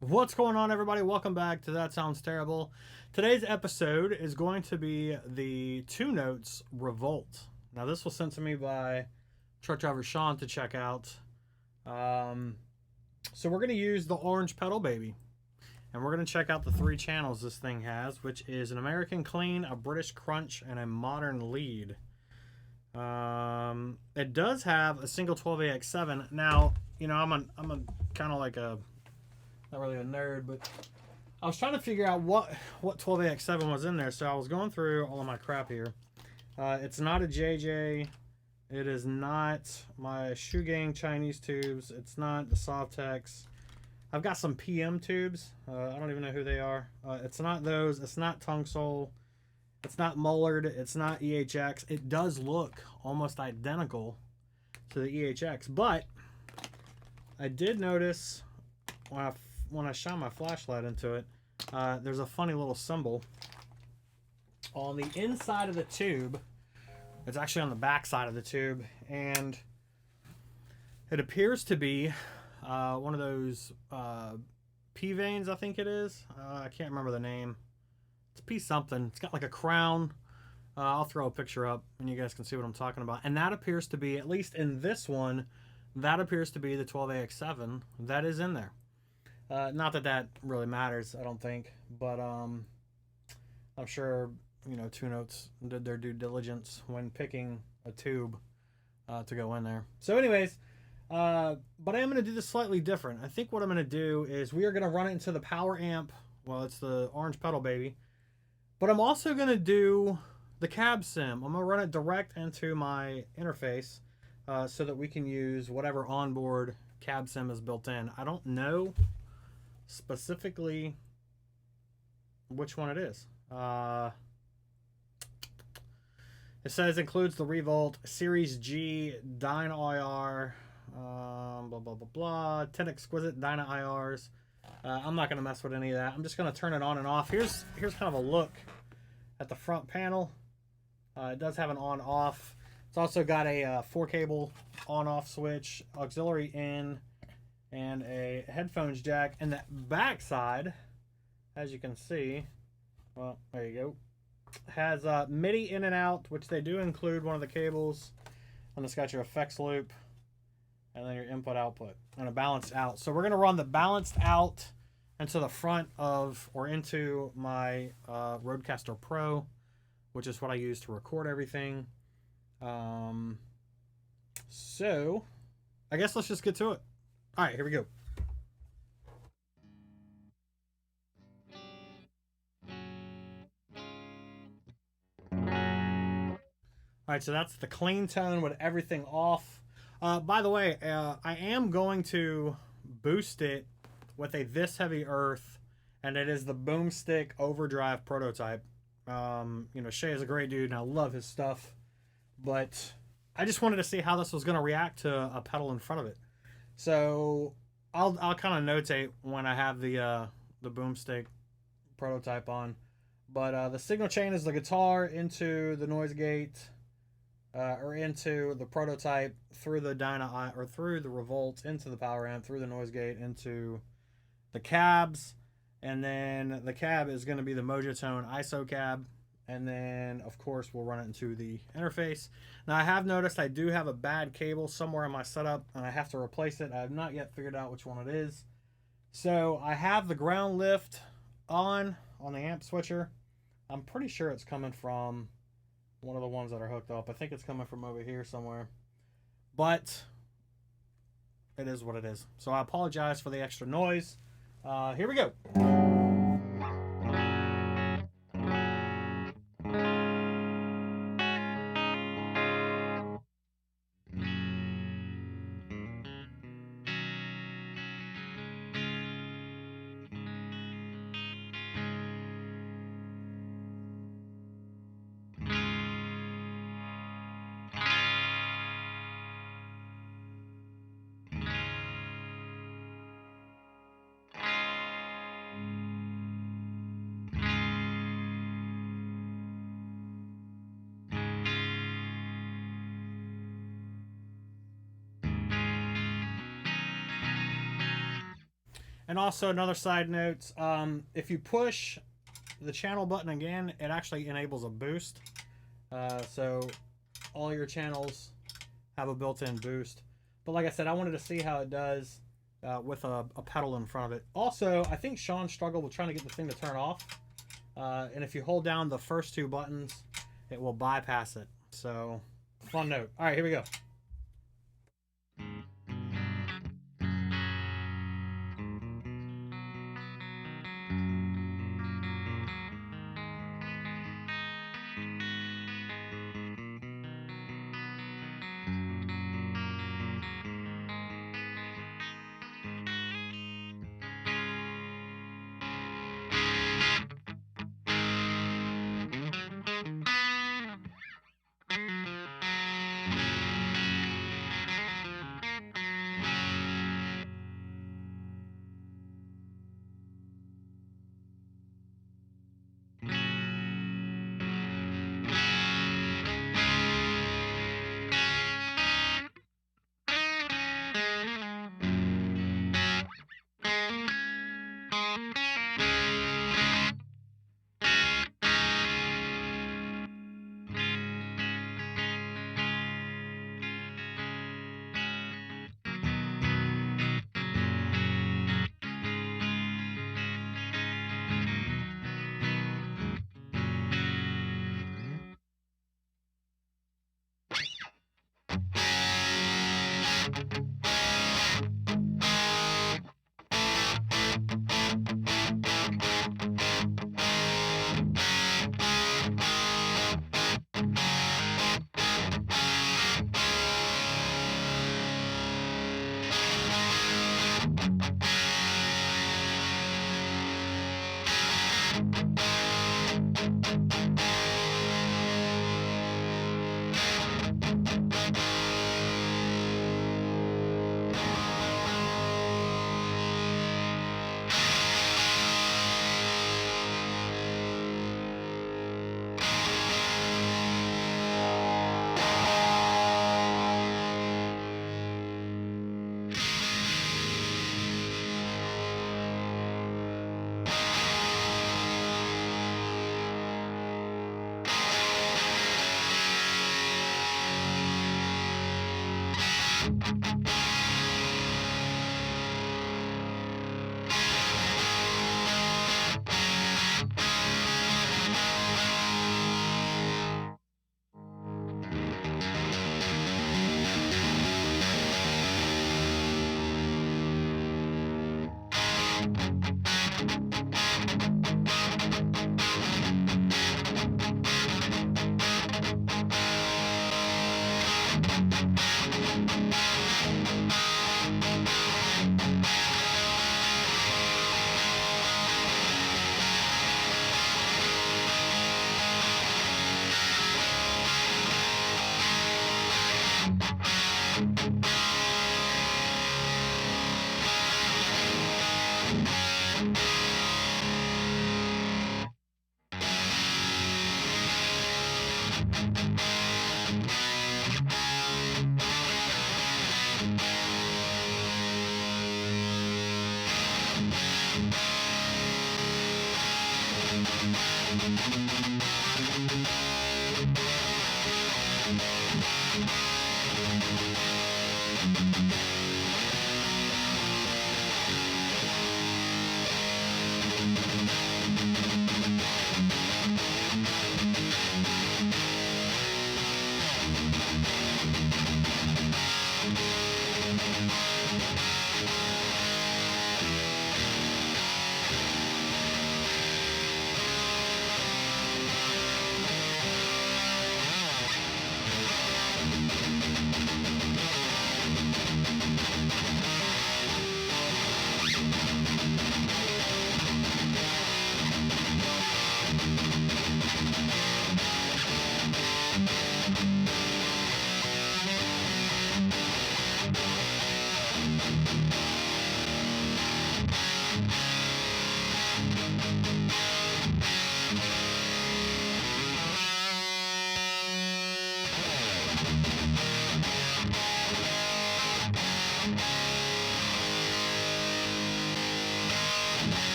What's going on, everybody? Welcome back to That Sounds Terrible. Today's episode is going to be the Two Notes REVolt. Now, this was sent to me by truck driver Sean to check out. So we're going to use the orange pedal baby, and we're going to check out the three channels this thing has, which is an American clean, a British crunch, and a modern lead. It does have a single 12AX7. Now, you know, I'm a kind of like a not really a nerd, but I was trying to figure out what 12AX7 was in there. So I was going through all of my crap here. It's not a JJ. It is not my Shoe Gang Chinese tubes. It's not the Softex. I've got some PM tubes. I don't even know who they are. It's not those. It's not Tongue Sole. It's not Mullard. It's not EHX. It does look almost identical to the EHX, but I did notice when I shine my flashlight into it, there's a funny little symbol on the inside of the tube. It's actually on the back side of the tube, and it appears to be one of those P veins, I think it is. I can't remember the name. It's P something. It's got like a crown. I'll throw a picture up and you guys can see what I'm talking about. And that appears to be, at least in this one, that appears to be the 12AX7 that is in there. Not that that really matters, I don't think, but I'm sure, you know, Two Notes did their due diligence when picking a tube to go in there. So anyways, but I am going to do this slightly different. I think what I'm going to do is we are going to run it into the power amp. Well, it's the orange pedal baby. But I'm also going to do the cab sim. I'm going to run it direct into my interface so that we can use whatever onboard cab sim is built in. I don't know specifically which one it is. It says includes the REVolt Series G Dyna IR, blah blah blah blah, 10 exquisite Dyna IRs. I'm not going to mess with any of that. I'm just going to turn it on and off. Here's kind of a look at the front panel. It does have an on-off. It's also got a 4-cable on-off switch, auxiliary in, and a headphones jack. And that back side, as you can see, well, there you go, has MIDI in and out, which they do include one of the cables. And it's got your effects loop, and then your input output, and a balanced out. So we're going to run the balanced out into the front of, or into my Rodecaster Pro, which is what I use to record everything. So I guess let's just get to it. All right, here we go. All right, so that's the clean tone with everything off. By the way, I am going to boost it with a This Heavy Earth, and it is the Boomstick Overdrive prototype. You know, Shay is a great dude, and I love his stuff, but I just wanted to see how this was going to react to a pedal in front of it. So I'll kind of notate when I have the Boomstick prototype on. But the signal chain is the guitar into the noise gate, or into the prototype, through the Dyna, or through the REVolt, into the power amp, through the noise gate, into the cabs, and then the cab is going to be the Mojotone ISO cab, and then of course we'll run it into the interface. Now I have noticed I do have a bad cable somewhere in my setup, and I have to replace it. I have not yet figured out which one it is. So I have the ground lift on the amp switcher. I'm pretty sure it's coming from one of the ones that are hooked up. I think it's coming from over here somewhere, but it is what it is. So I apologize for the extra noise. Here we go. And also another side note, if you push the channel button again, it actually enables a boost. So all your channels have a built-in boost. But like I said, I wanted to see how it does with a pedal in front of it. Also, I think Sean struggled with trying to get the thing to turn off. And if you hold down the first two buttons, it will bypass it. So, fun note. All right, here we go.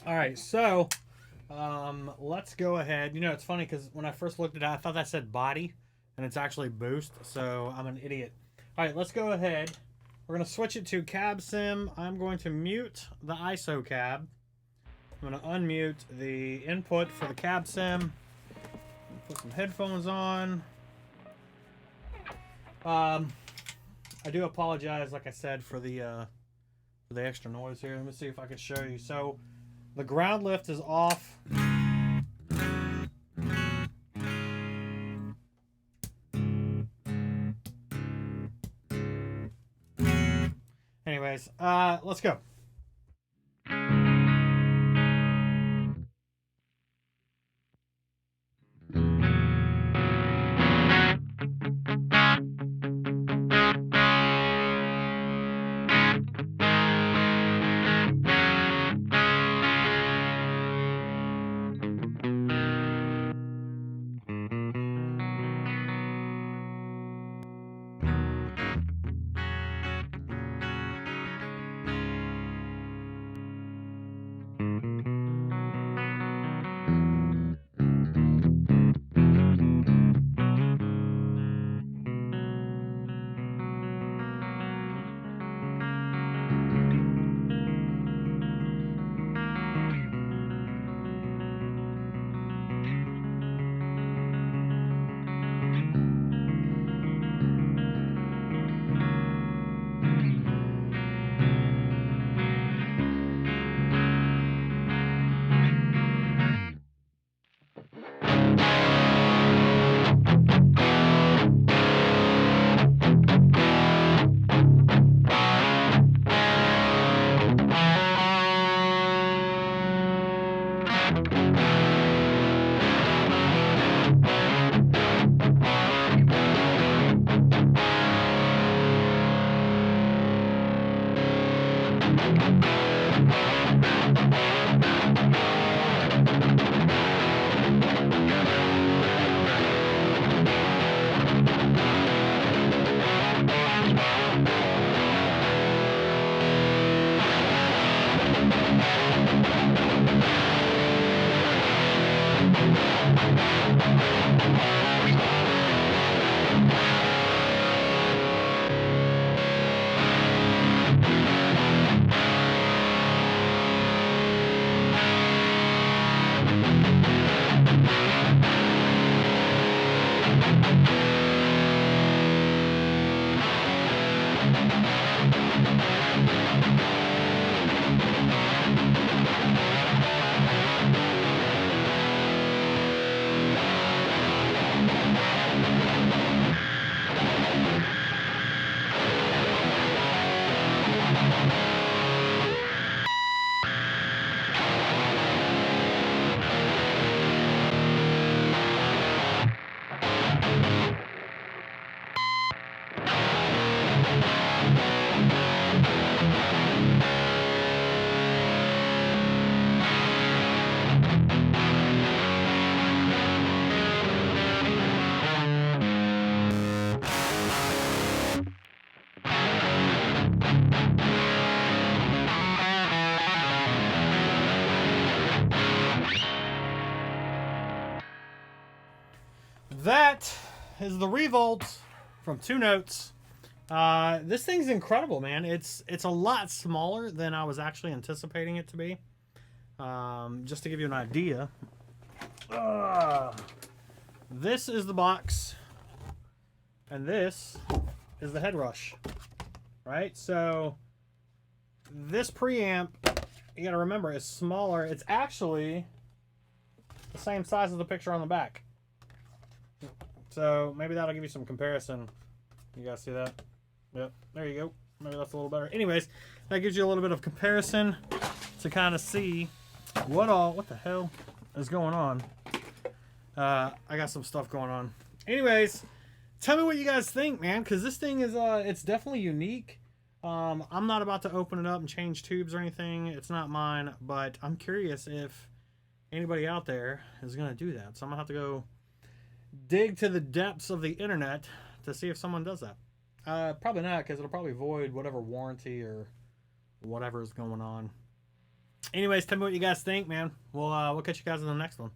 All right, so let's go ahead. You know, it's funny because when I first looked at it, I thought that said body, and it's actually boost, so I'm an idiot. All right, let's go ahead. We're going to switch it to cab sim. I'm going to mute the ISO cab. I'm going to unmute the input for the cab sim. Put some headphones on. I do apologize, like I said, for the extra noise here. Let me see if I can show you. So the ground lift is off. Anyways, let's go. that is the REVolt from Two Notes. This thing's incredible, man. It's a lot smaller than I was actually anticipating it to be. Just to give you an idea, this is the box, and this is the head rush, right? So this preamp, you got to remember, is smaller. It's actually the same size as the picture on the back. So maybe that'll give you some comparison. You guys see that? Yep, there you go. Maybe that's a little better. Anyways, that gives you a little bit of comparison to kind of see what the hell is going on. I got some stuff going on. Anyways, tell me what you guys think, man, because this thing is it's definitely unique. I'm not about to open it up and change tubes or anything. It's not mine, but I'm curious if anybody out there is gonna do that. So I'm gonna have to go dig to the depths of the internet to see if someone does that. Probably not, because it'll probably void whatever warranty or whatever is going on. Anyways, tell me what you guys think, man. We'll catch you guys in the next one.